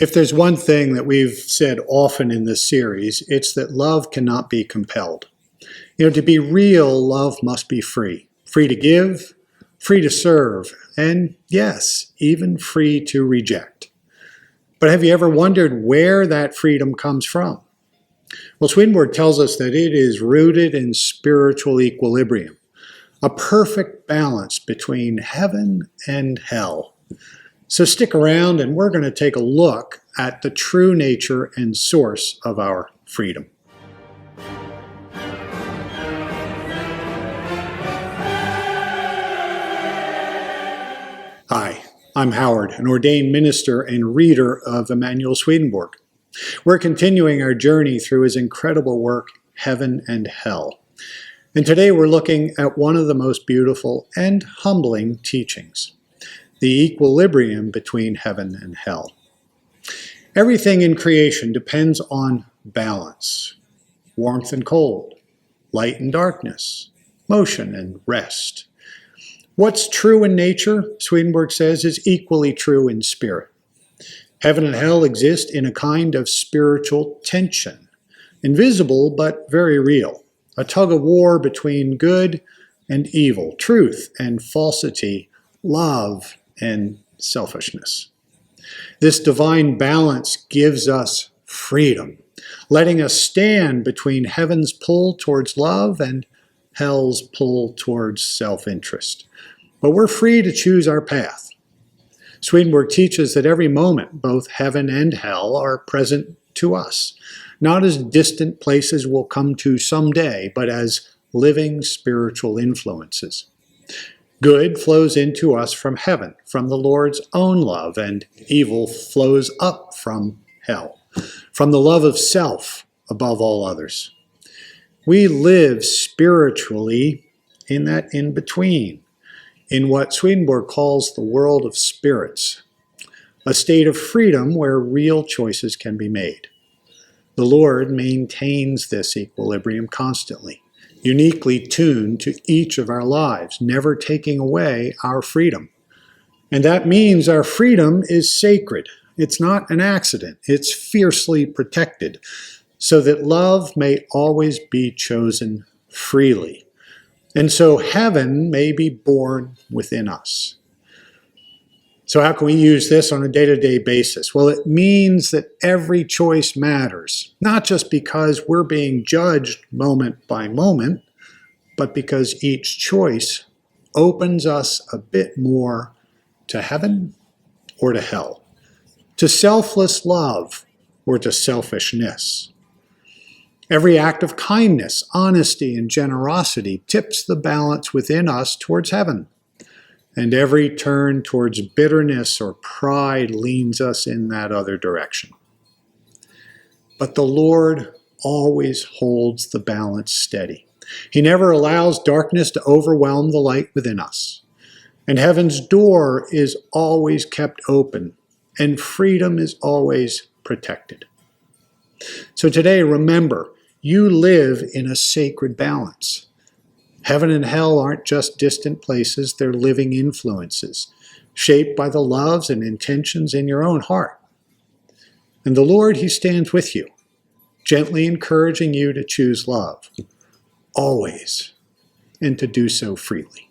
If there's one thing that we've said often in this series, it's that love cannot be compelled. To be real, love must be free. Free to give, free to serve, and yes, even free to reject. But have you ever wondered where that freedom comes from? Well, Swedenborg tells us that it is rooted in spiritual equilibrium, a perfect balance between heaven and hell. So stick around and we're going to take a look at the true nature and source of our freedom. Hi, I'm Howard, an ordained minister and reader of Emanuel Swedenborg. We're continuing our journey through his incredible work, Heaven and Hell. And today we're looking at one of the most beautiful and humbling teachings, the equilibrium between heaven and hell. Everything in creation depends on balance, warmth and cold, light and darkness, motion and rest. What's true in nature, Swedenborg says, is equally true in spirit. Heaven and hell exist in a kind of spiritual tension, invisible but very real, a tug of war between good and evil, truth and falsity, love and selfishness. This divine balance gives us freedom, letting us stand between heaven's pull towards love and hell's pull towards self-interest. But we're free to choose our path. Swedenborg teaches that every moment, both heaven and hell are present to us, not as distant places we'll come to someday, but as living spiritual influences. Good flows into us from heaven, from the Lord's own love, and evil flows up from hell, from the love of self above all others. We live spiritually in that in-between, in what Swedenborg calls the world of spirits, a state of freedom where real choices can be made. The Lord maintains this equilibrium constantly, uniquely tuned to each of our lives, never taking away our freedom. And that means our freedom is sacred. It's not an accident. It's fiercely protected, so that love may always be chosen freely. And so heaven may be born within us. So how can we use this on a day-to-day basis? Well, it means that every choice matters, not just because we're being judged moment by moment, but because each choice opens us a bit more to heaven or to hell, to selfless love or to selfishness. Every act of kindness, honesty, and generosity tips the balance within us towards heaven. And every turn towards bitterness or pride leans us in that other direction. But the Lord always holds the balance steady. He never allows darkness to overwhelm the light within us. And heaven's door is always kept open, and freedom is always protected. So today, remember, you live in a sacred balance. Heaven and hell aren't just distant places, they're living influences, shaped by the loves and intentions in your own heart. And the Lord, He stands with you, gently encouraging you to choose love, always, and to do so freely.